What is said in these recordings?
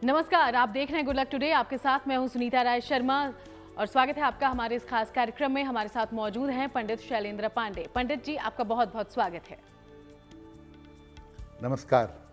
नमस्कार, आप देख रहे हैं गुड लक टुडे। आपके साथ मैं हूं सुनीता राय शर्मा और स्वागत है आपका हमारे इस खास कार्यक्रम में। हमारे साथ मौजूद हैं पंडित शैलेंद्र पांडे। पंडित जी, आपका बहुत बहुत स्वागत है। नमस्कार।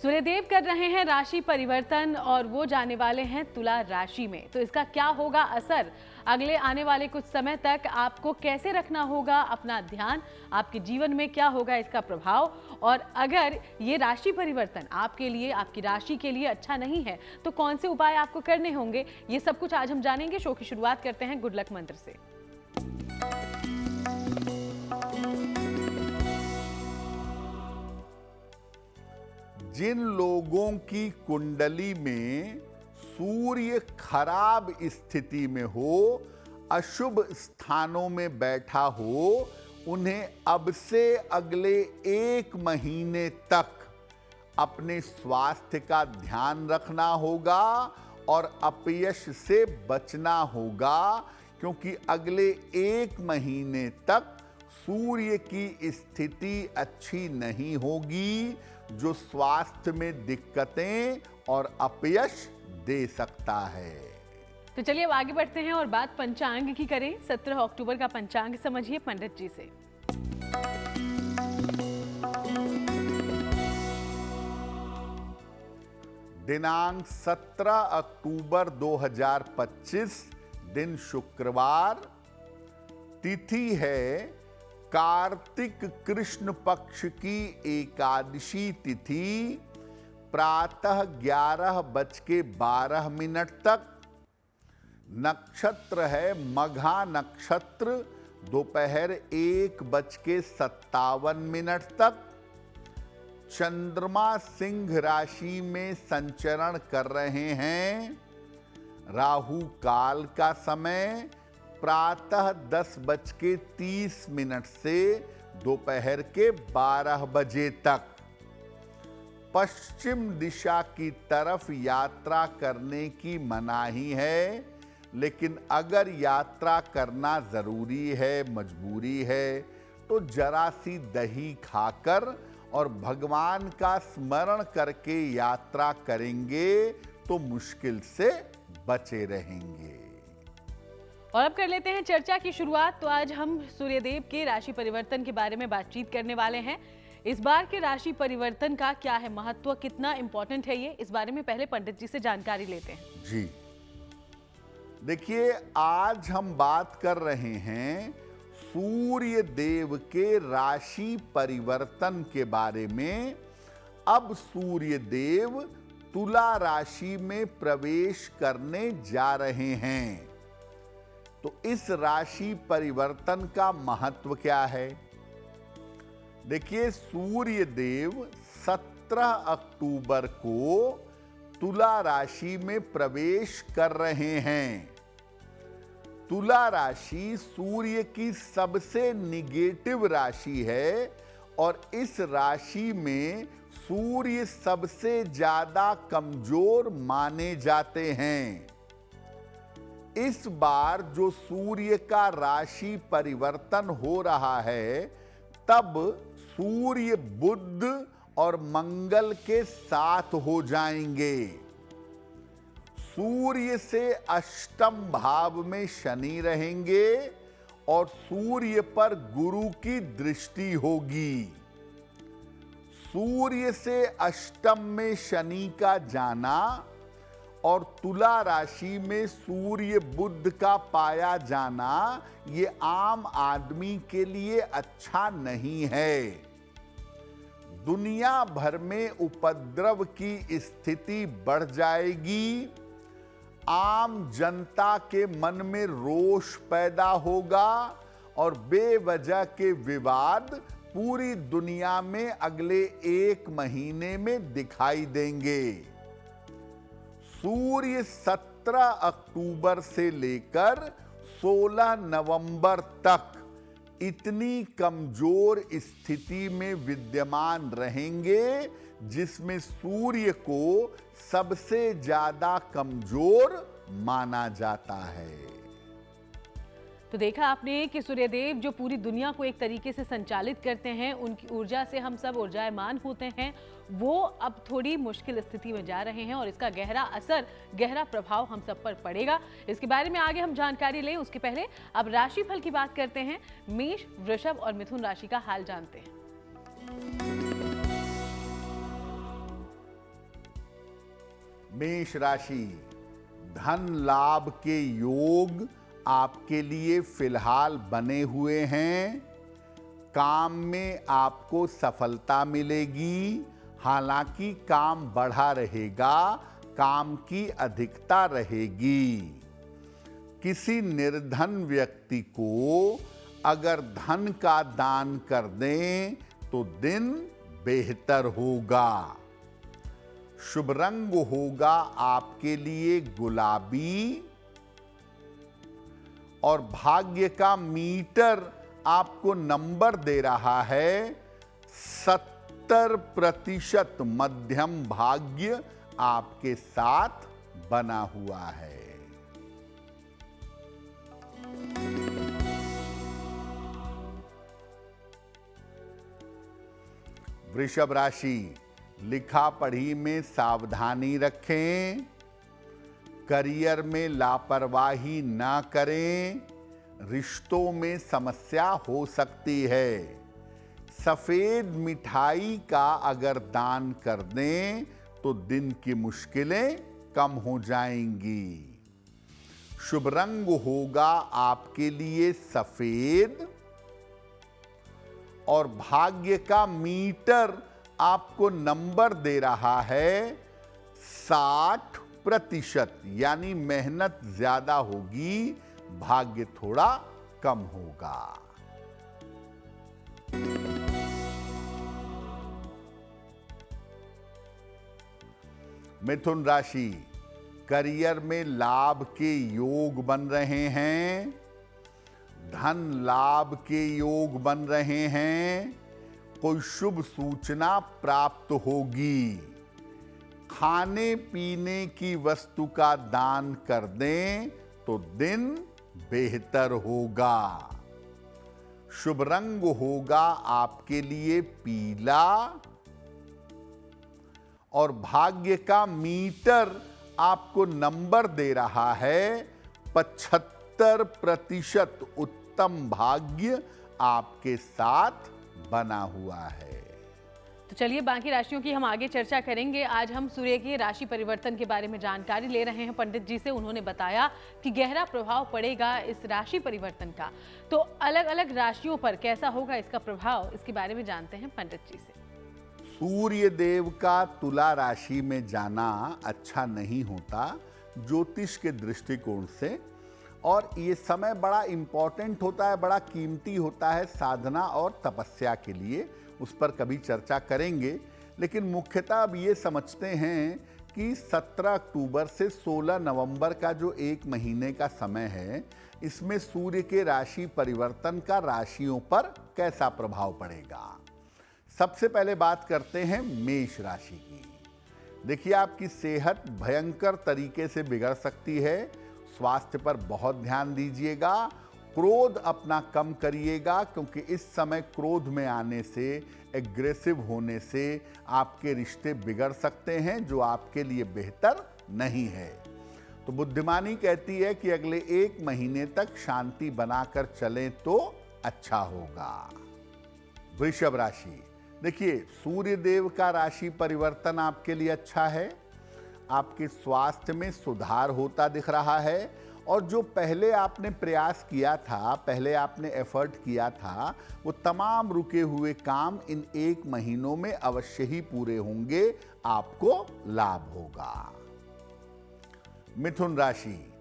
सूर्यदेव कर रहे हैं राशि परिवर्तन और वो जाने वाले हैं तुला राशि में, तो इसका क्या होगा असर? अगले आने वाले कुछ समय तक आपको कैसे रखना होगा अपना ध्यान, आपके जीवन में क्या होगा इसका प्रभाव, और अगर ये राशि परिवर्तन आपके लिए, आपकी राशि के लिए अच्छा नहीं है तो कौन से उपाय आपको करने होंगे, ये सब कुछ आज हम जानेंगे। शो की शुरुआत करते हैं गुड लक मंत्र से। जिन लोगों की कुंडली में सूर्य खराब स्थिति में हो, अशुभ स्थानों में बैठा हो, उन्हें अब से अगले 1 महीने तक अपने स्वास्थ्य का ध्यान रखना होगा और अपयश से बचना होगा, क्योंकि अगले 1 महीने तक सूर्य की स्थिति अच्छी नहीं होगी, जो स्वास्थ्य में दिक्कतें और अपयश दे सकता है। तो चलिए अब आगे बढ़ते हैं और बात पंचांग की करें। 17 अक्टूबर का पंचांग समझिए पंडित जी से। दिनांक 17 अक्टूबर 2025, दिन शुक्रवार, तिथि है कार्तिक कृष्ण पक्ष की एकादशी तिथि, प्रातः 11:12 तक। नक्षत्र है मघा नक्षत्र, दोपहर 1:57 तक। चंद्रमा सिंह राशि में संचरण कर रहे हैं। राहु काल का समय प्रातः 10:30 से दोपहर के 12 बजे तक। पश्चिम दिशा की तरफ यात्रा करने की मनाही है, लेकिन अगर यात्रा करना जरूरी है, मजबूरी है, तो जरा सी दही खाकर और भगवान का स्मरण करके यात्रा करेंगे तो मुश्किल से बचे रहेंगे। और अब कर लेते हैं चर्चा की शुरुआत। तो आज हम सूर्यदेव के राशि परिवर्तन के बारे में बातचीत करने वाले हैं। इस बार के राशि परिवर्तन का क्या है महत्व, कितना इंपॉर्टेंट है ये, इस बारे में पहले पंडित जी से जानकारी लेते हैं। जी देखिए, आज हम बात कर रहे हैं सूर्य देव के राशि परिवर्तन के बारे में। अब सूर्य देव तुला राशि में प्रवेश करने जा रहे हैं, तो इस राशि परिवर्तन का महत्व क्या है? देखिए, सूर्य देव 17 अक्टूबर को तुला राशि में प्रवेश कर रहे हैं। तुला राशि सूर्य की सबसे निगेटिव राशि है और इस राशि में सूर्य सबसे ज्यादा कमजोर माने जाते हैं। इस बार जो सूर्य का राशि परिवर्तन हो रहा है, तब सूर्य बुध और मंगल के साथ हो जाएंगे। सूर्य से अष्टम भाव में शनि रहेंगे और सूर्य पर गुरु की दृष्टि होगी। सूर्य से अष्टम में शनि का जाना और तुला राशि में सूर्य बुध का पाया जाना, ये आम आदमी के लिए अच्छा नहीं है। दुनिया भर में उपद्रव की स्थिति बढ़ जाएगी। आम जनता के मन में रोष पैदा होगा और बेवजह के विवाद पूरी दुनिया में अगले 1 महीने में दिखाई देंगे। सूर्य 17 अक्टूबर से लेकर 16 नवंबर तक इतनी कमजोर स्थिति में विद्यमान रहेंगे, जिसमें सूर्य को सबसे ज्यादा कमजोर माना जाता है। तो देखा आपने कि सूर्यदेव जो पूरी दुनिया को एक तरीके से संचालित करते हैं, उनकी ऊर्जा से हम सब ऊर्जायमान होते हैं, वो अब थोड़ी मुश्किल स्थिति में जा रहे हैं और इसका गहरा असर, गहरा प्रभाव हम सब पर पड़ेगा। इसके बारे में आगे हम जानकारी लें, उसके पहले अब राशिफल की बात करते हैं। मेष, वृषभ और मिथुन राशि का हाल जानते हैं। मेष राशि, धन लाभ के योग आपके लिए फिलहाल बने हुए हैं। काम में आपको सफलता मिलेगी, हालांकि काम बढ़ा रहेगा, काम की अधिकता रहेगी। किसी निर्धन व्यक्ति को अगर धन का दान कर दें तो दिन बेहतर होगा। शुभ रंग होगा आपके लिए गुलाबी और भाग्य का मीटर आपको नंबर दे रहा है 70% मध्यम भाग्य आपके साथ बना हुआ है। वृषभ राशि, लिखा पढ़ी में सावधानी रखें, करियर में लापरवाही ना करें, रिश्तों में समस्या हो सकती है। सफेद मिठाई का अगर दान कर दें तो दिन की मुश्किलें कम हो जाएंगी। शुभ रंग होगा आपके लिए सफेद और भाग्य का मीटर आपको नंबर दे रहा है 60%, यानी मेहनत ज्यादा होगी, भाग्य थोड़ा कम होगा। मिथुन राशि, करियर में लाभ के योग बन रहे हैं, धन लाभ के योग बन रहे हैं, कोई शुभ सूचना प्राप्त होगी। खाने पीने की वस्तु का दान कर दें तो दिन बेहतर होगा। शुभ रंग होगा आपके लिए पीला और भाग्य का मीटर आपको नंबर दे रहा है 75%। उत्तम भाग्य आपके साथ बना हुआ है। तो चलिए बाकी राशियों की हम आगे चर्चा करेंगे। आज हम सूर्य के राशि परिवर्तन के बारे में जानकारी ले रहे हैं पंडित जी से। उन्होंने बताया कि गहरा प्रभाव पड़ेगा इस राशि परिवर्तन का। तो अलग अलग राशियों पर कैसा होगा इसका प्रभाव, इसके बारे में जानते हैं पंडित जी से। सूर्य देव का तुला राशि में जाना अच्छा नहीं होता ज्योतिष के दृष्टिकोण से, और ये समय बड़ा इंपॉर्टेंट होता है, बड़ा कीमती होता है साधना और तपस्या के लिए। उस पर कभी चर्चा करेंगे, लेकिन मुख्यतः अब ये समझते हैं कि 17 अक्टूबर से 16 नवंबर का जो एक महीने का समय है, इसमें सूर्य के राशि परिवर्तन का राशियों पर कैसा प्रभाव पड़ेगा। सबसे पहले बात करते हैं मेष राशि की। देखिए, आपकी सेहत भयंकर तरीके से बिगड़ सकती है, स्वास्थ्य पर बहुत ध्यान दीजिएगा। क्रोध अपना कम करिएगा, क्योंकि इस समय क्रोध में आने से, एग्रेसिव होने से आपके रिश्ते बिगड़ सकते हैं, जो आपके लिए बेहतर नहीं है। तो बुद्धिमानी कहती है कि अगले एक महीने तक शांति बनाकर चलें तो अच्छा होगा। वृषभ राशि, देखिए, सूर्य देव का राशि परिवर्तन आपके लिए अच्छा है। आपके स्वास्थ्य में सुधार होता दिख रहा है, और जो पहले आपने प्रयास किया था, पहले आपने एफर्ट किया था, वो तमाम रुके हुए काम इन एक महीनों में अवश्य ही पूरे होंगे, आपको लाभ होगा। मिथुन राशि,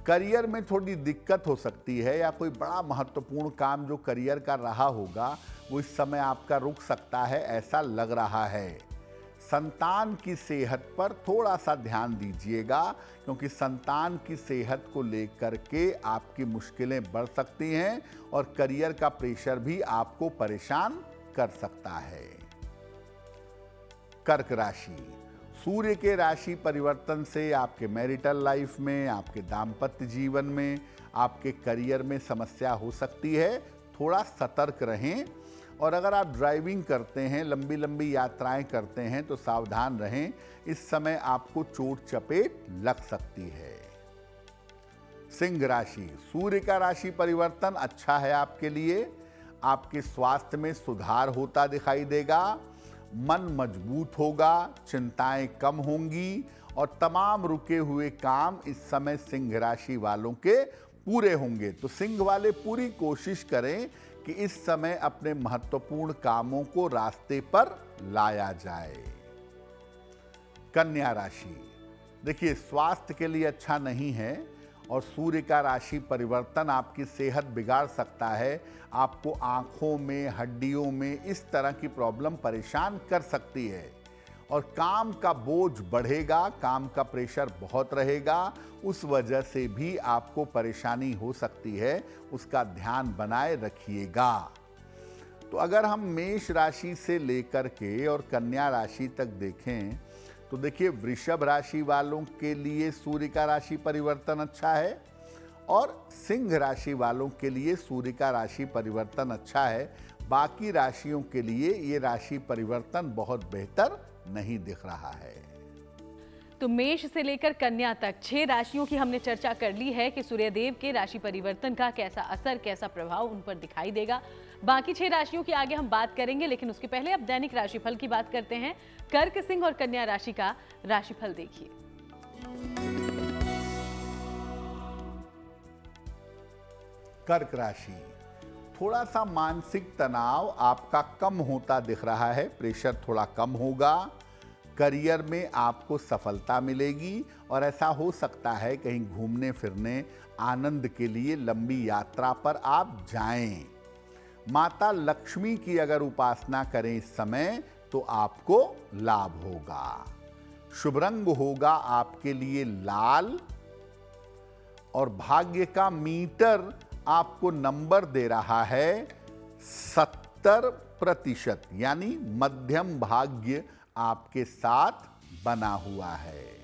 करियर में थोड़ी दिक्कत हो सकती है, या कोई बड़ा महत्वपूर्ण काम जो करियर का रहा होगा वो इस समय आपका रुक सकता है, ऐसा लग रहा है। संतान की सेहत पर थोड़ा सा ध्यान दीजिएगा, क्योंकि संतान की सेहत को लेकर के आपकी मुश्किलें बढ़ सकती हैं और करियर का प्रेशर भी आपको परेशान कर सकता है। कर्क राशि, सूर्य के राशि परिवर्तन से आपके मैरिटल लाइफ में, आपके दाम्पत्य जीवन में, आपके करियर में समस्या हो सकती है। थोड़ा सतर्क रहें। और अगर आप ड्राइविंग करते हैं, लंबी लंबी यात्राएं करते हैं तो सावधान रहें। इस समय आपको चोट चपेट लग सकती है। सिंह राशि, सूर्य का राशि परिवर्तन अच्छा है आपके लिए। आपके स्वास्थ्य में सुधार होता दिखाई देगा। मन मजबूत होगा, चिंताएं कम होंगी और तमाम रुके हुए काम इस समय सिंह राशि वालों के पूरे होंगे। तो सिंह वाले पूरी कोशिश करें कि इस समय अपने महत्वपूर्ण कामों को रास्ते पर लाया जाए। कन्या राशि, देखिए स्वास्थ्य के लिए अच्छा नहीं है और सूर्य का राशि परिवर्तन आपकी सेहत बिगाड़ सकता है। आपको आंखों में, हड्डियों में इस तरह की प्रॉब्लम परेशान कर सकती है और काम का बोझ बढ़ेगा, काम का प्रेशर बहुत रहेगा। उस वजह से भी आपको परेशानी हो सकती है, उसका ध्यान बनाए रखिएगा। तो अगर हम मेष राशि से लेकर के और कन्या राशि तक देखें तो देखिए वृषभ राशि वालों के लिए सूर्य का राशि परिवर्तन अच्छा है और सिंह राशि वालों के लिए सूर्य का राशि परिवर्तन अच्छा है। बाकी राशियों के लिए ये राशि परिवर्तन बहुत बेहतर नहीं दिख रहा है। तो मेष से लेकर कन्या तक 6 राशियों की हमने चर्चा कर ली है कि सूर्यदेव के राशि परिवर्तन का कैसा असर, कैसा प्रभाव उन पर दिखाई देगा। बाकी 6 राशियों की आगे हम बात करेंगे, लेकिन उसके पहले अब दैनिक राशिफल की बात करते हैं। कर्क, सिंह और कन्या राशि का राशिफल देखिए। कर्क राशि, थोड़ा सा मानसिक तनाव आपका कम होता दिख रहा है, प्रेशर थोड़ा कम होगा। करियर में आपको सफलता मिलेगी और ऐसा हो सकता है कहीं घूमने फिरने, आनंद के लिए लंबी यात्रा पर आप जाएं। माता लक्ष्मी की अगर उपासना करें इस समय तो आपको लाभ होगा। शुभ रंग होगा आपके लिए लाल और भाग्य का मीटर आपको नंबर दे रहा है 70%, यानी मध्यम भाग्य आपके साथ बना हुआ है।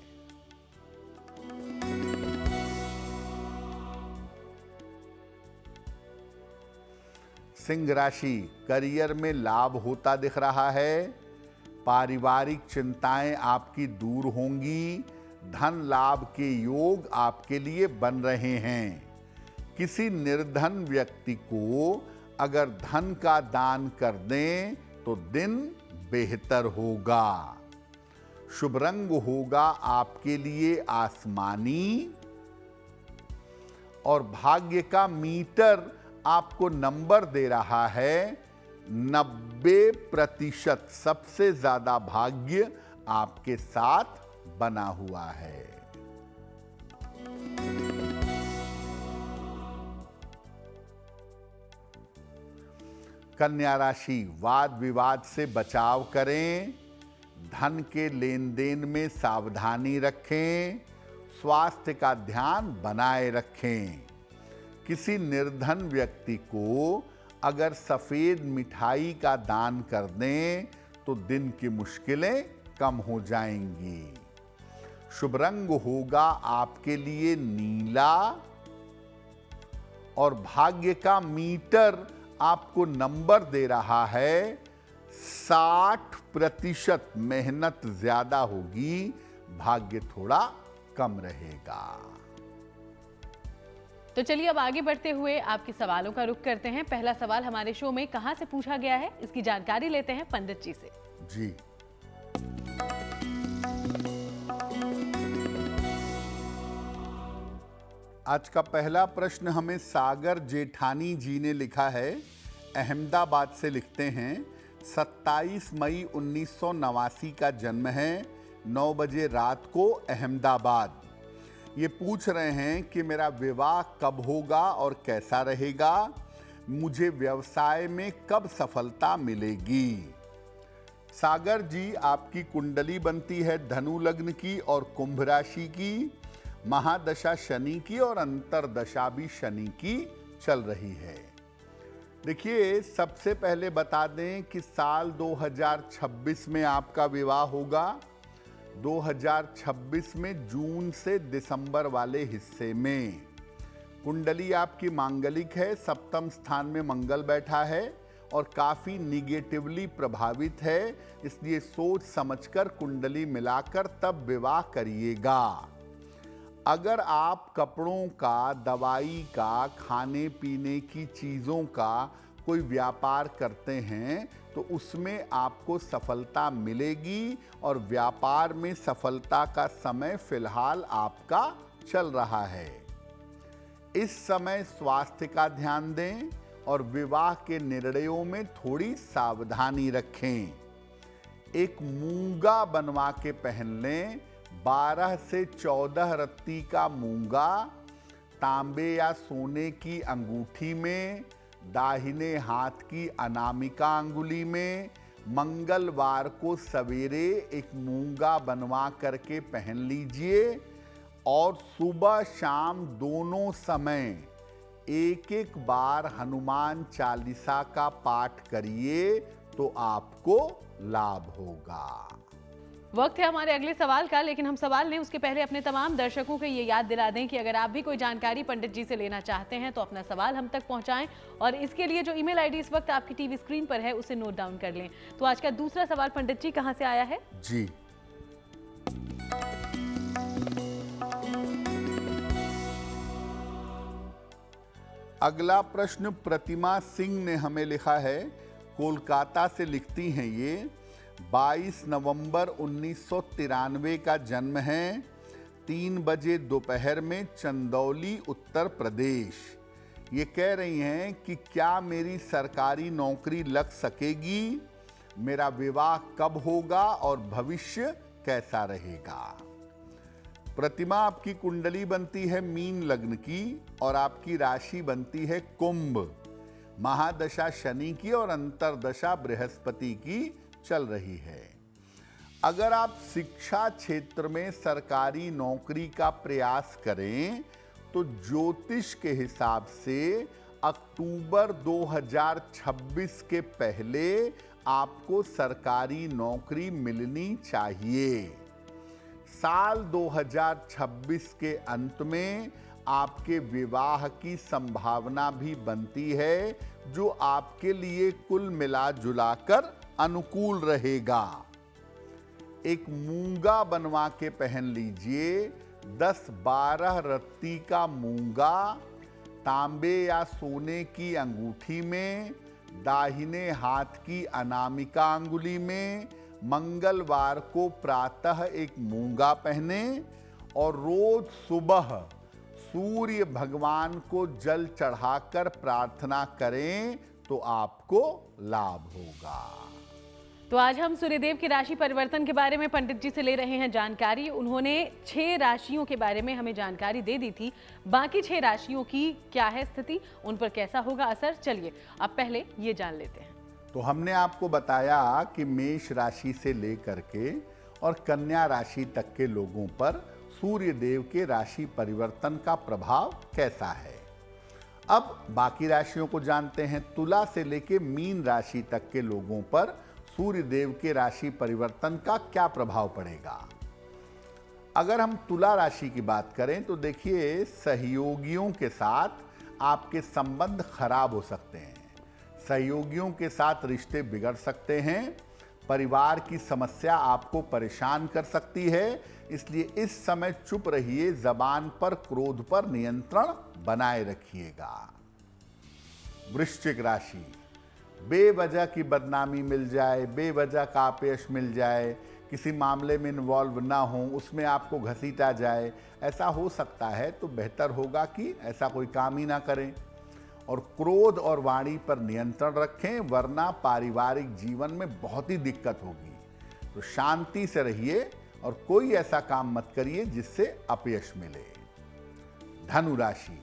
सिंह राशि, करियर में लाभ होता दिख रहा है। पारिवारिक चिंताएं आपकी दूर होंगी। धन लाभ के योग आपके लिए बन रहे हैं। किसी निर्धन व्यक्ति को अगर धन का दान कर दें तो दिन बेहतर होगा। शुभ रंग होगा आपके लिए आसमानी और भाग्य का मीटर आपको नंबर दे रहा है 90%। सबसे ज्यादा भाग्य आपके साथ बना हुआ है। कन्या राशि, वाद विवाद से बचाव करें। धन के लेन देन में सावधानी रखें। स्वास्थ्य का ध्यान बनाए रखें। किसी निर्धन व्यक्ति को अगर सफेद मिठाई का दान कर दें तो दिन की मुश्किलें कम हो जाएंगी। शुभ रंग होगा आपके लिए नीला और भाग्य का मीटर आपको नंबर दे रहा है 60%। मेहनत ज्यादा होगी, भाग्य थोड़ा कम रहेगा। तो चलिए अब आगे बढ़ते हुए आपके सवालों का रुख करते हैं। पहला सवाल हमारे शो में कहां से पूछा गया है, इसकी जानकारी लेते हैं पंडित जी से। जी, आज का पहला प्रश्न हमें सागर जेठानी जी ने लिखा है। अहमदाबाद से लिखते हैं। 27 मई 1989 का जन्म है। 9 बजे रात को अहमदाबाद। ये पूछ रहे हैं कि मेरा विवाह कब होगा और कैसा रहेगा, मुझे व्यवसाय में कब सफलता मिलेगी। सागर जी, आपकी कुंडली बनती है धनु लग्न की और कुंभ राशि की। महादशा शनि की और अंतरदशा भी शनि की चल रही है। देखिए, सबसे पहले बता दें कि साल 2026 में आपका विवाह होगा। 2026 में जून से दिसंबर वाले हिस्से में। कुंडली आपकी मांगलिक है, सप्तम स्थान में मंगल बैठा है और काफी निगेटिवली प्रभावित है, इसलिए सोच समझकर कुंडली मिलाकर तब विवाह करिएगा। अगर आप कपड़ों का, दवाई का, खाने पीने की चीजों का कोई व्यापार करते हैं तो उसमें आपको सफलता मिलेगी और व्यापार में सफलता का समय फिलहाल आपका चल रहा है। इस समय स्वास्थ्य का ध्यान दें और विवाह के निर्णयों में थोड़ी सावधानी रखें। एक मूंगा बनवा के पहन लें। 12 से 14 रत्ती का मूंगा तांबे या सोने की अंगूठी में, दाहिने हाथ की अनामिका अंगुली में, मंगलवार को सवेरे एक मूंगा बनवा करके पहन लीजिए और सुबह शाम दोनों समय एक एक बार हनुमान चालीसा का पाठ करिए तो आपको लाभ होगा। वक्त है हमारे अगले सवाल का, लेकिन हम सवाल लें उसके पहले अपने तमाम दर्शकों को ये याद दिला दें कि अगर आप भी कोई जानकारी पंडित जी से लेना चाहते हैं तो अपना सवाल हम तक पहुंचाएं और इसके लिए जो ईमेल आईडी इस वक्त आपकी टीवी स्क्रीन पर है उसे नोट डाउन कर लें। तो आज का दूसरा सवाल पंडित जी कहां से आया है? जी, अगला प्रश्न प्रतिमा सिंह ने हमें लिखा है, कोलकाता से लिखती हैं ये। 22 नवंबर 1993 का जन्म है। 3 बजे दोपहर में चंदौली, उत्तर प्रदेश। ये कह रही हैं कि क्या मेरी सरकारी नौकरी लग सकेगी, मेरा विवाह कब होगा और भविष्य कैसा रहेगा। प्रतिमा, आपकी कुंडली बनती है मीन लग्न की और आपकी राशि बनती है कुंभ। महादशा शनि की और अंतरदशा बृहस्पति की चल रही है। अगर आप शिक्षा क्षेत्र में सरकारी नौकरी का प्रयास करें तो ज्योतिष के हिसाब से अक्टूबर 2026 के पहले आपको सरकारी नौकरी मिलनी चाहिए। साल 2026 के अंत में आपके विवाह की संभावना भी बनती है, जो आपके लिए कुल मिला जुलाकर अनुकूल रहेगा। एक मूंगा बनवा के पहन लीजिए। 10-12 रत्ती का मूंगा तांबे या सोने की अंगूठी में, दाहिने हाथ की अनामिका अंगुली में, मंगलवार को प्रातः एक मूंगा पहने और रोज सुबह सूर्य भगवान को जल चढ़ाकर प्रार्थना करें तो आपको लाभ होगा। तो आज हम सूर्यदेव की राशि परिवर्तन के बारे में पंडित जी से ले रहे हैं जानकारी। उन्होंने 6 राशियों के बारे में हमें जानकारी दे दी थी। बाकी 6 राशियों की क्या है स्थिति, उन पर कैसा होगा असर, चलिए अब पहले ये जान लेते हैं। तो हमने आपको बताया कि मेष राशि से लेकर के और कन्या राशि तक के लोगों पर सूर्य देव के राशि परिवर्तन का प्रभाव कैसा है। अब बाकी राशियों को जानते हैं। तुला से लेकर मीन राशि तक के लोगों पर सूर्य देव के राशि परिवर्तन का क्या प्रभाव पड़ेगा। अगर हम तुला राशि की बात करें तो देखिए, सहयोगियों के साथ आपके संबंध खराब हो सकते हैं। सहयोगियों के साथ रिश्ते बिगड़ सकते हैं। परिवार की समस्या आपको परेशान कर सकती है, इसलिए इस समय चुप रहिए। जबान पर, क्रोध पर नियंत्रण बनाए रखिएगा। वृश्चिक राशि, बेवजह की बदनामी मिल जाए, बेवजह का अपयश मिल जाए, किसी मामले में इन्वॉल्व ना हो, उसमें आपको घसीटा जाए, ऐसा हो सकता है, तो बेहतर होगा कि ऐसा कोई काम ही ना करें। और क्रोध और वाणी पर नियंत्रण रखें, वरना पारिवारिक जीवन में बहुत ही दिक्कत होगी। तो शांति से रहिए और कोई ऐसा काम मत करिए जिससे अपयश मिले। धनु राशि,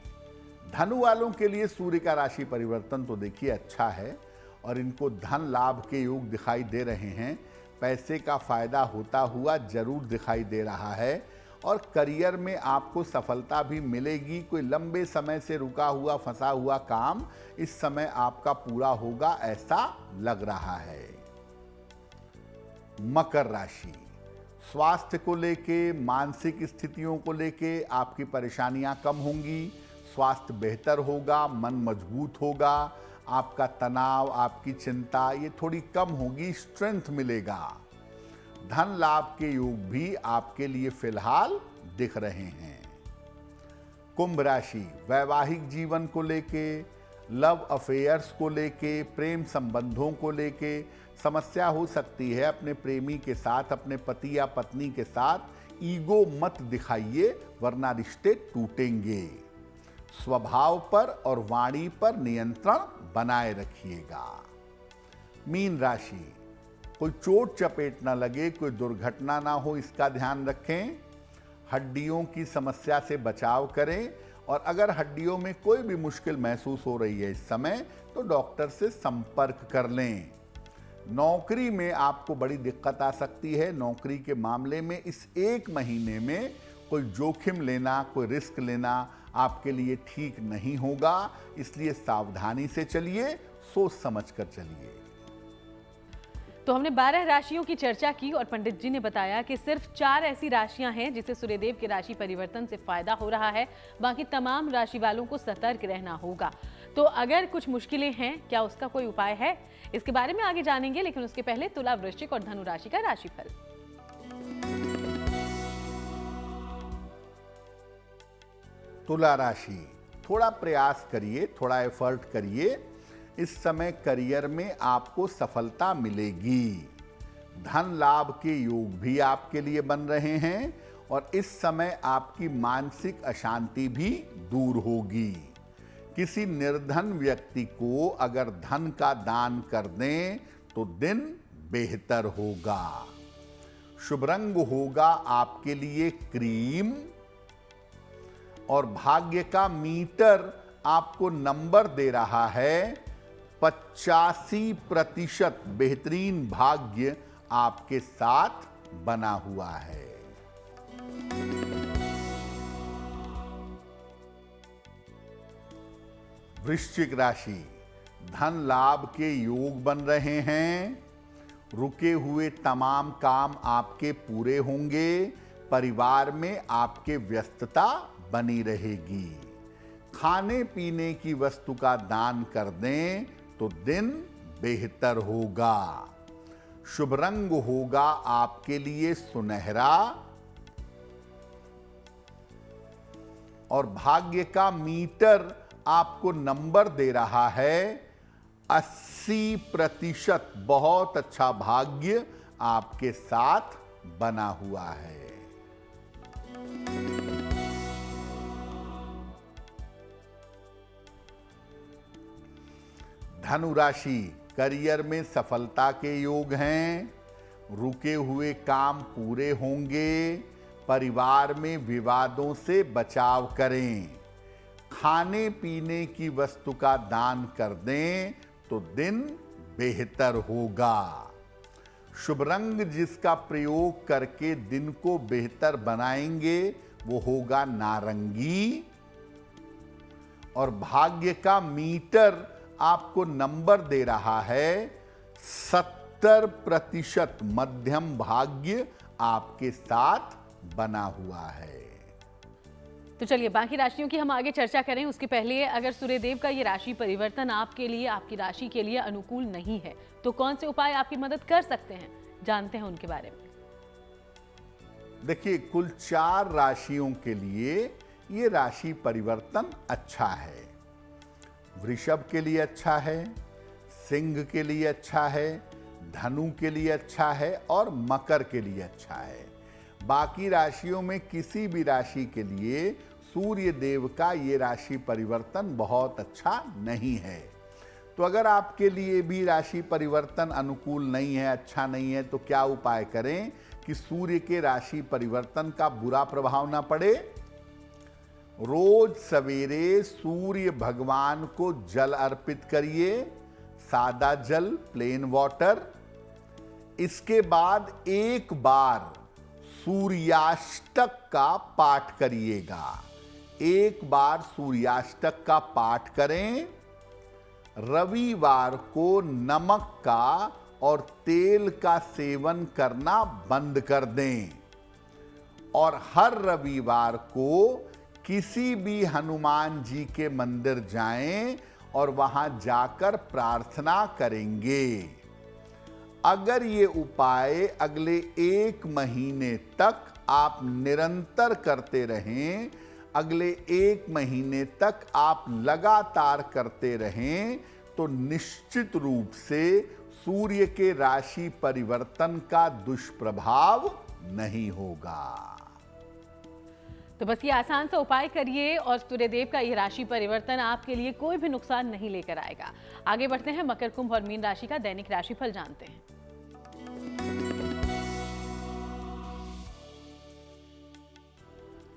धनु वालों के लिए सूर्य का राशि परिवर्तन तो देखिए अच्छा है और इनको धन लाभ के योग दिखाई दे रहे हैं। पैसे का फायदा होता हुआ जरूर दिखाई दे रहा है और करियर में आपको सफलता भी मिलेगी। कोई लंबे समय से रुका हुआ, फंसा हुआ काम इस समय आपका पूरा होगा, ऐसा लग रहा है। मकर राशि, स्वास्थ्य को लेके, मानसिक स्थितियों को लेके आपकी परेशानियां कम होंगी, स्वास्थ्य बेहतर होगा, मन मजबूत होगा, आपका तनाव, आपकी चिंता ये थोड़ी कम होगी, स्ट्रेंथ मिलेगा। धन लाभ के योग भी आपके लिए फिलहाल दिख रहे हैं। कुंभ राशि, वैवाहिक जीवन को लेके, लव अफेयर्स को लेके, प्रेम संबंधों को लेके समस्या हो सकती है। अपने प्रेमी के साथ, अपने पति या पत्नी के साथ ईगो मत दिखाइए, वरना रिश्ते टूटेंगे। स्वभाव पर और वाणी पर नियंत्रण बनाए रखिएगा। मीन राशि, कोई चोट चपेट ना लगे, कोई दुर्घटना ना हो, इसका ध्यान रखें। हड्डियों की समस्या से बचाव करें, और अगर हड्डियों में कोई भी मुश्किल महसूस हो रही है इस समय, तो डॉक्टर से संपर्क कर लें। नौकरी में आपको बड़ी दिक्कत आ सकती है। नौकरी के मामले में इस एक महीने में कोई जोखिम लेना, कोई रिस्क लेना आपके लिए ठीक नहीं होगा, इसलिए सावधानी से चलिए, सोच समझ कर चलिए। तो हमने 12 राशियों की चर्चा की और पंडित जी ने बताया कि सिर्फ 4 ऐसी राशियां हैं जिसे सूर्यदेव के राशि परिवर्तन से फायदा हो रहा है। बाकी तमाम राशि वालों को सतर्क रहना होगा। तो अगर कुछ मुश्किलें हैं, क्या उसका कोई उपाय है, इसके बारे में आगे जानेंगे, लेकिन उसके पहले तुला, वृश्चिक और धनु राशि का राशिफल। तुला राशि, थोड़ा प्रयास करिए, थोड़ा एफर्ट करिए। इस समय करियर में आपको सफलता मिलेगी। धन लाभ के योग भी आपके लिए बन रहे हैं, और इस समय आपकी मानसिक अशांति भी दूर होगी। किसी निर्धन व्यक्ति को अगर धन का दान कर दें तो दिन बेहतर होगा। शुभ रंग होगा आपके लिए क्रीम, और भाग्य का मीटर आपको नंबर दे रहा है 85%। बेहतरीन भाग्य आपके साथ बना हुआ है। वृश्चिक राशि, धन लाभ के योग बन रहे हैं। रुके हुए तमाम काम आपके पूरे होंगे। परिवार में आपके व्यस्तता बनी रहेगी। खाने पीने की वस्तु का दान कर दें तो दिन बेहतर होगा। शुभ रंग होगा आपके लिए सुनहरा, और भाग्य का मीटर आपको नंबर दे रहा है 80%। बहुत अच्छा भाग्य आपके साथ बना हुआ है। धनु राशि, करियर में सफलता के योग हैं। रुके हुए काम पूरे होंगे। परिवार में विवादों से बचाव करें। खाने पीने की वस्तु का दान कर दें तो दिन बेहतर होगा। शुभ रंग जिसका प्रयोग करके दिन को बेहतर बनाएंगे वो होगा नारंगी, और भाग्य का मीटर आपको नंबर दे रहा है 70%। मध्यम भाग्य आपके साथ बना हुआ है। तो चलिए बाकी राशियों की हम आगे चर्चा करें, उसके पहले अगर सूर्यदेव का ये राशि परिवर्तन आपके लिए, आपकी राशि के लिए अनुकूल नहीं है, तो कौन से उपाय आपकी मदद कर सकते हैं, जानते हैं उनके बारे में। देखिए, कुल 4 राशियों के लिए ये राशि परिवर्तन अच्छा है। वृषभ के लिए अच्छा है, सिंह के लिए अच्छा है, धनु के लिए अच्छा है, और मकर के लिए अच्छा है। बाकी राशियों में किसी भी राशि के लिए सूर्य देव का ये राशि परिवर्तन बहुत अच्छा नहीं है। तो अगर आपके लिए भी राशि परिवर्तन अनुकूल नहीं है, अच्छा नहीं है, तो क्या उपाय करें कि सूर्य के राशि परिवर्तन का बुरा प्रभाव ना पड़े। रोज सवेरे सूर्य भगवान को जल अर्पित करिए, सादा जल, प्लेन वाटर। इसके बाद एक बार सूर्याष्टक का पाठ करिएगा। एक बार सूर्याष्टक का पाठ करें। रविवार को नमक का और तेल का सेवन करना बंद कर दें और हर रविवार को किसी भी हनुमान जी के मंदिर जाएं और वहां जाकर प्रार्थना करेंगे। अगर ये उपाय अगले 1 महीने तक आप निरंतर करते रहें, अगले 1 महीने तक आप लगातार करते रहें, तो निश्चित रूप से सूर्य के राशि परिवर्तन का दुष्प्रभाव नहीं होगा। तो बस ये आसान सा उपाय करिए और सूर्यदेव का ये राशि परिवर्तन आपके लिए कोई भी नुकसान नहीं लेकर आएगा। आगे बढ़ते हैं, मकर, कुंभ और मीन राशि का दैनिक राशिफल जानते हैं।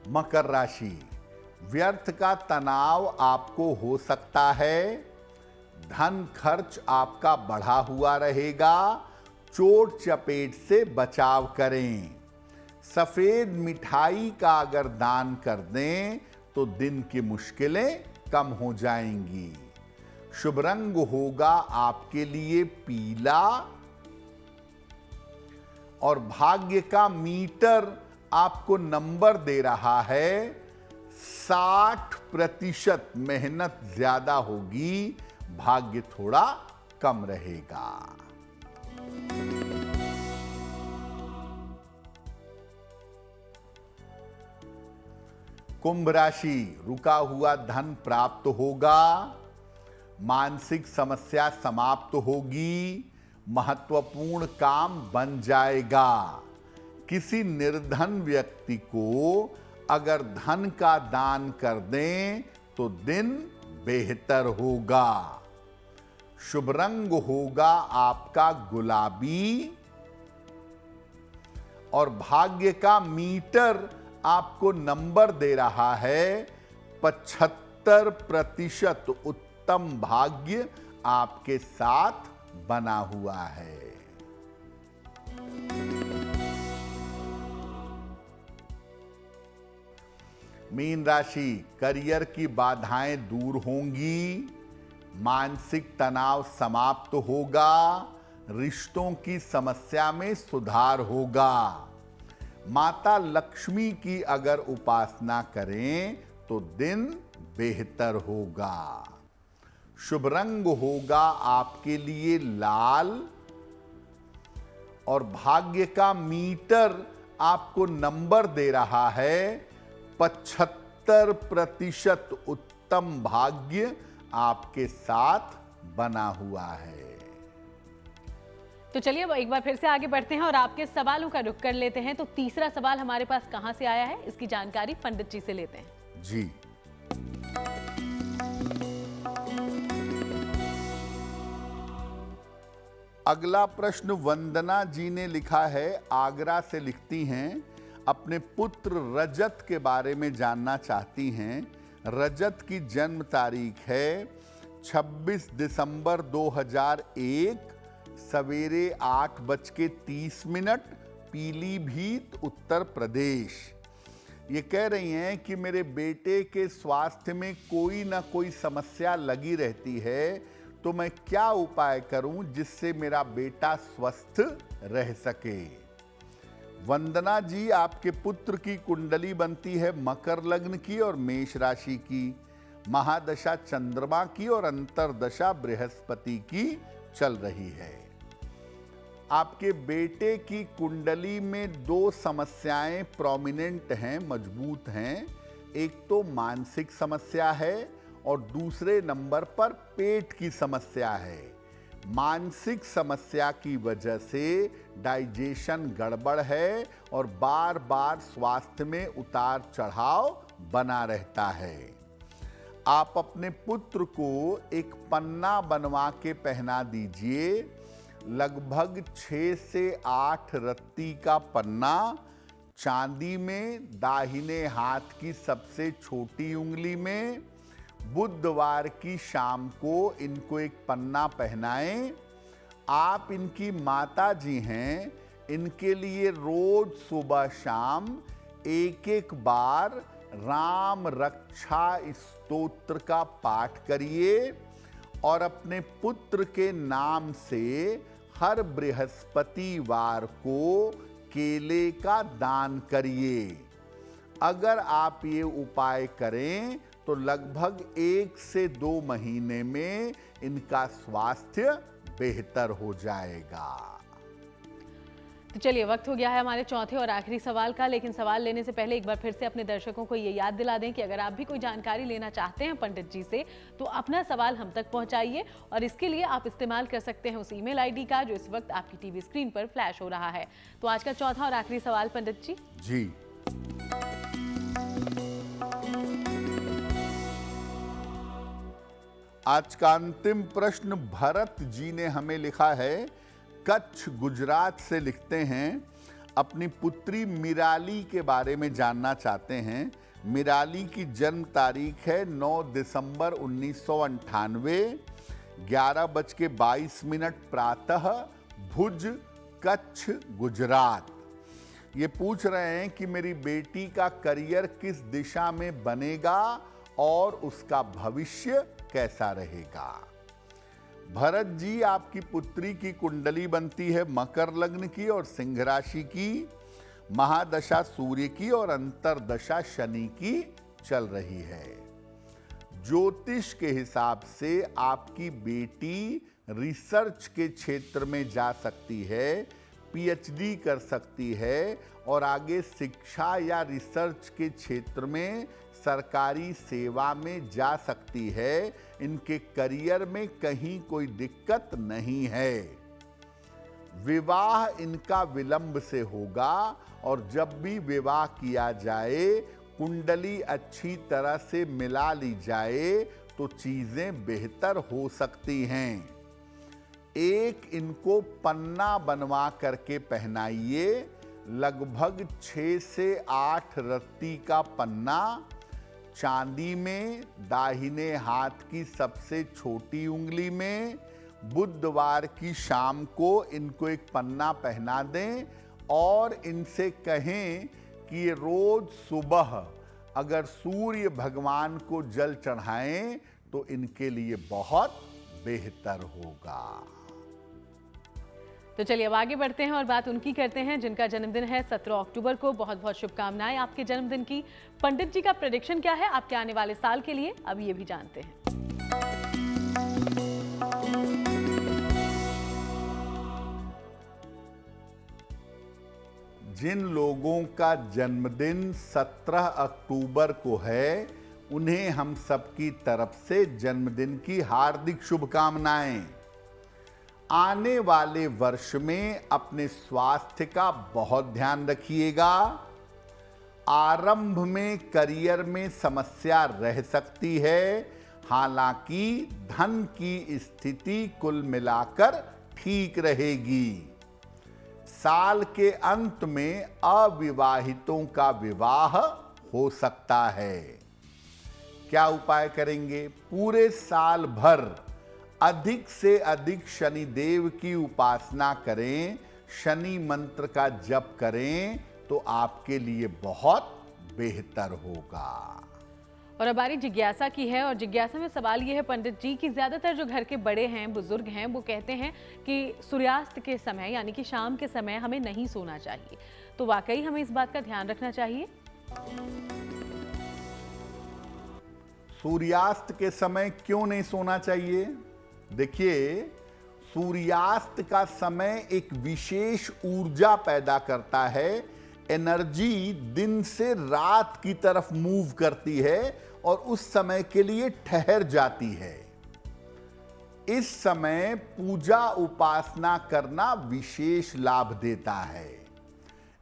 मकर राशि, व्यर्थ का तनाव आपको हो सकता है। धन खर्च आपका बढ़ा हुआ रहेगा। चोट चपेट से बचाव करें। सफेद मिठाई का अगर दान कर दें तो दिन की मुश्किलें कम हो जाएंगी। शुभ रंग होगा आपके लिए पीला और भाग्य का मीटर आपको नंबर दे रहा है 60%। मेहनत ज्यादा होगी, भाग्य थोड़ा कम रहेगा। कुंभ राशि, रुका हुआ धन प्राप्त होगा। मानसिक समस्या समाप्त होगी। महत्वपूर्ण काम बन जाएगा। किसी निर्धन व्यक्ति को अगर धन का दान कर दें तो दिन बेहतर होगा। शुभ रंग होगा आपका गुलाबी और भाग्य का मीटर आपको नंबर दे रहा है 75%। उत्तम भाग्य आपके साथ बना हुआ है। मीन राशि, करियर की बाधाएं दूर होंगी। मानसिक तनाव समाप्त होगा। रिश्तों की समस्या में सुधार होगा। माता लक्ष्मी की अगर उपासना करें तो दिन बेहतर होगा। शुभ रंग होगा आपके लिए लाल और भाग्य का मीटर आपको नंबर दे रहा है 75%। उत्तम भाग्य आपके साथ बना हुआ है। तो चलिए अब एक बार फिर से आगे बढ़ते हैं और आपके सवालों का रुख कर लेते हैं। तो तीसरा सवाल हमारे पास कहां से आया है, इसकी जानकारी पंडित जी से लेते हैं। जी, अगला प्रश्न वंदना जी ने लिखा है, आगरा से लिखती हैं, अपने पुत्र रजत के बारे में जानना चाहती हैं। रजत की जन्म तारीख है 26 दिसंबर 2001, सवेरे 8:30, पीलीभीत, उत्तर प्रदेश। ये कह रही हैं कि मेरे बेटे के स्वास्थ्य में कोई ना कोई समस्या लगी रहती है, तो मैं क्या उपाय करूं जिससे मेरा बेटा स्वस्थ रह सके। वंदना जी, आपके पुत्र की कुंडली बनती है मकर लग्न की और मेष राशि की। महादशा चंद्रमा की और अंतरदशा बृहस्पति की चल रही है। आपके बेटे की कुंडली में 2 समस्याएं प्रोमिनेंट हैं, मजबूत हैं। एक तो मानसिक समस्या है और दूसरे नंबर पर पेट की समस्या है। मानसिक समस्या की वजह से डाइजेशन गड़बड़ है और बार बार स्वास्थ्य में उतार चढ़ाव बना रहता है। आप अपने पुत्र को एक पन्ना बनवा के पहना दीजिए। लगभग 6 से 8 रत्ती का पन्ना, चांदी में, दाहिने हाथ की सबसे छोटी उंगली में। बुधवार की शाम को इनको एक पन्ना पहनाएं। आप इनकी माता जी हैं, इनके लिए रोज सुबह शाम एक बार राम रक्षा स्तोत्र का पाठ करिए और अपने पुत्र के नाम से हर बृहस्पतिवार को केले का दान करिए। अगर आप ये उपाय करें तो लगभग 1 से 2 महीने में इनका स्वास्थ्य बेहतर हो जाएगा। तो चलिए, वक्त हो गया है हमारे चौथे और आखिरी सवाल का, लेकिन सवाल लेने से पहले एक बार फिर से अपने दर्शकों को ये याद दिला दें कि अगर आप भी कोई जानकारी लेना चाहते हैं पंडित जी से तो अपना सवाल हम तक पहुंचाइए, और इसके लिए आप इस्तेमाल कर सकते हैं उस ईमेल आईडी का जो इस वक्त आपकी टीवी स्क्रीन पर फ्लैश हो रहा है। तो आज का चौथा और आखिरी सवाल पंडित जी। जी, आज का अंतिम प्रश्न भरत जी ने हमें लिखा है, कच्छ गुजरात से लिखते हैं, अपनी पुत्री मिराली के बारे में जानना चाहते हैं। मिराली की जन्म तारीख है 9 दिसंबर 1998, 11:22 प्रातः, भुज, कच्छ, गुजरात। ये पूछ रहे हैं कि मेरी बेटी का करियर किस दिशा में बनेगा और उसका भविष्य कैसा रहेगा। भरत जी, आपकी पुत्री की कुंडली बनती है मकर लग्न की और सिंह राशि की, महादशा सूर्य की और अंतरदशा शनि की चल रही है। ज्योतिष के हिसाब से आपकी बेटी रिसर्च के क्षेत्र में जा सकती है, पीएचडी कर सकती है और आगे शिक्षा या रिसर्च के क्षेत्र में सरकारी सेवा में जा सकती है। इनके करियर में कहीं कोई दिक्कत नहीं है। विवाह इनका विलंब से होगा और जब भी विवाह किया जाए, कुंडली अच्छी तरह से मिला ली जाए तो चीजें बेहतर हो सकती हैं। एक इनको पन्ना बनवा करके पहनाइए, लगभग 6 से 8 रत्ती का पन्ना, चांदी में, दाहिने हाथ की सबसे छोटी उंगली में। बुधवार की शाम को इनको एक पन्ना पहना दें और इनसे कहें कि ये रोज सुबह अगर सूर्य भगवान को जल चढ़ाएं तो इनके लिए बहुत बेहतर होगा। तो चलिए अब आगे बढ़ते हैं और बात उनकी करते हैं जिनका जन्मदिन है 17 अक्टूबर को। बहुत बहुत शुभकामनाएं आपके जन्मदिन की। पंडित जी का प्रेडिक्शन क्या है आपके आने वाले साल के लिए, अब ये भी जानते हैं। जिन लोगों का जन्मदिन 17 अक्टूबर को है, उन्हें हम सबकी तरफ से जन्मदिन की हार्दिक शुभकामनाएं। आने वाले वर्ष में अपने स्वास्थ्य का बहुत ध्यान रखिएगा। आरंभ में करियर में समस्या रह सकती है, हालांकि धन की स्थिति कुल मिलाकर ठीक रहेगी। साल के अंत में अविवाहितों का विवाह हो सकता है। क्या उपाय करेंगे? पूरे साल भर अधिक से अधिक शनिदेव की उपासना करें, शनि मंत्र का जप करें तो आपके लिए बहुत बेहतर होगा। और अब बारी जिज्ञासा की है, और जिज्ञासा में सवाल ये है पंडित जी कि ज्यादातर जो घर के बड़े हैं, बुजुर्ग हैं, वो कहते हैं कि सूर्यास्त के समय यानी कि शाम के समय हमें नहीं सोना चाहिए। तो वाकई हमें इस बात का ध्यान रखना चाहिए? सूर्यास्त के समय क्यों नहीं सोना चाहिए? देखिए, सूर्यास्त का समय एक विशेष ऊर्जा पैदा करता है। एनर्जी दिन से रात की तरफ मूव करती है और उस समय के लिए ठहर जाती है। इस समय पूजा उपासना करना विशेष लाभ देता है।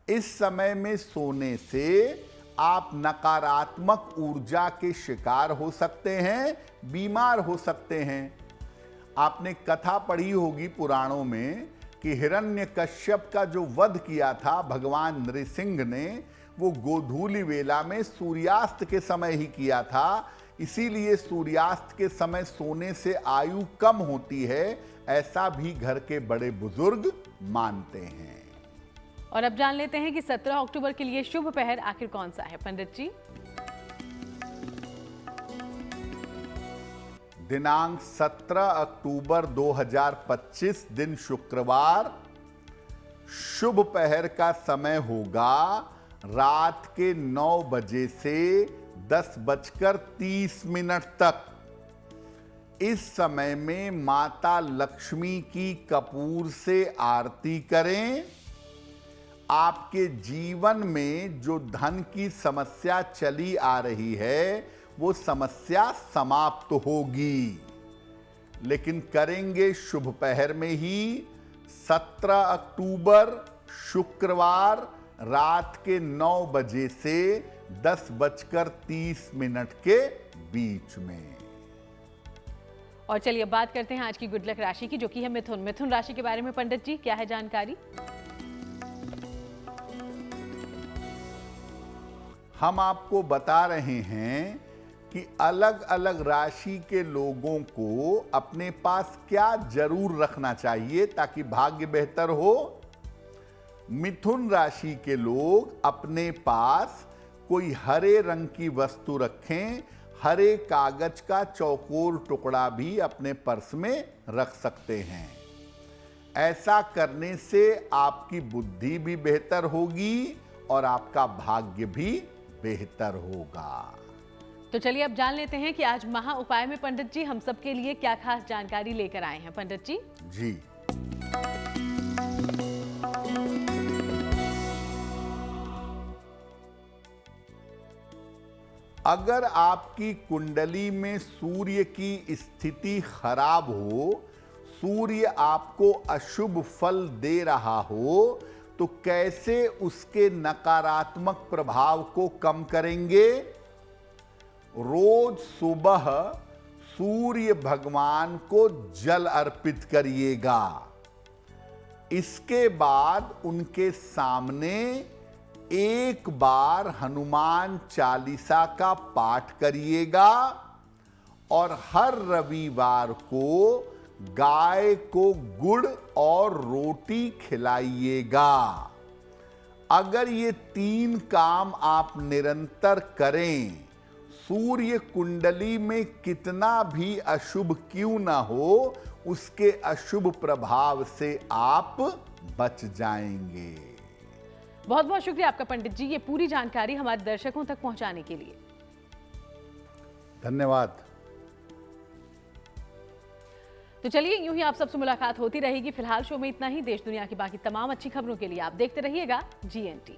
इस समय में सोने से आप नकारात्मक ऊर्जा के शिकार हो सकते हैं, बीमार हो सकते हैं। आपने कथा पढ़ी होगी पुराणों में कि हिरण्यकश्यप का जो वध किया था भगवान नृसिंह ने, वो गोधूली वेला में सूर्यास्त के समय ही किया था। इसीलिए सूर्यास्त के समय सोने से आयु कम होती है, ऐसा भी घर के बड़े बुजुर्ग मानते हैं। और अब जान लेते हैं कि 17 अक्टूबर के लिए शुभ पहर आखिर कौन सा है पंडित जी? दिनांक 17 अक्टूबर 2025 दिन शुक्रवार। शुभ पहर का समय होगा रात के 9 बजे से 10:30 तक। इस समय में माता लक्ष्मी की कपूर से आरती करें। आपके जीवन में जो धन की समस्या चली आ रही है वो समस्या समाप्त होगी, लेकिन करेंगे शुभ पहर में ही। 17 अक्टूबर शुक्रवार रात के 9 बजे से 10:30 के बीच में। और चलिए अब बात करते हैं आज की गुड लक राशि की, जो कि है मिथुन। मिथुन राशि के बारे में पंडित जी क्या है जानकारी? हम आपको बता रहे हैं कि अलग अलग राशि के लोगों को अपने पास क्या जरूर रखना चाहिए ताकि भाग्य बेहतर हो। मिथुन राशि के लोग अपने पास कोई हरे रंग की वस्तु रखें। हरे कागज का चौकोर टुकड़ा भी अपने पर्स में रख सकते हैं। ऐसा करने से आपकी बुद्धि भी बेहतर होगी और आपका भाग्य भी बेहतर होगा। तो चलिए अब जान लेते हैं कि आज महा उपाय में पंडित जी हम सब के लिए क्या खास जानकारी लेकर आए हैं। पंडित जी जी, अगर आपकी कुंडली में सूर्य की स्थिति खराब हो, सूर्य आपको अशुभ फल दे रहा हो, तो कैसे उसके नकारात्मक प्रभाव को कम करेंगे? रोज सुबह सूर्य भगवान को जल अर्पित करिएगा। इसके बाद उनके सामने एक बार हनुमान चालीसा का पाठ करिएगा और हर रविवार को गाय को गुड़ और रोटी खिलाइएगा। अगर ये 3 काम आप निरंतर करें, सूर्य कुंडली में कितना भी अशुभ क्यों ना हो, उसके अशुभ प्रभाव से आप बच जाएंगे। बहुत बहुत शुक्रिया आपका पंडित जी, ये पूरी जानकारी हमारे दर्शकों तक पहुंचाने के लिए। धन्यवाद। तो चलिए यूं ही आप सबसे मुलाकात होती रहेगी। फिलहाल शो में इतना ही। देश दुनिया की बाकी तमाम अच्छी खबरों के लिए आप देखते रहिएगा GNT।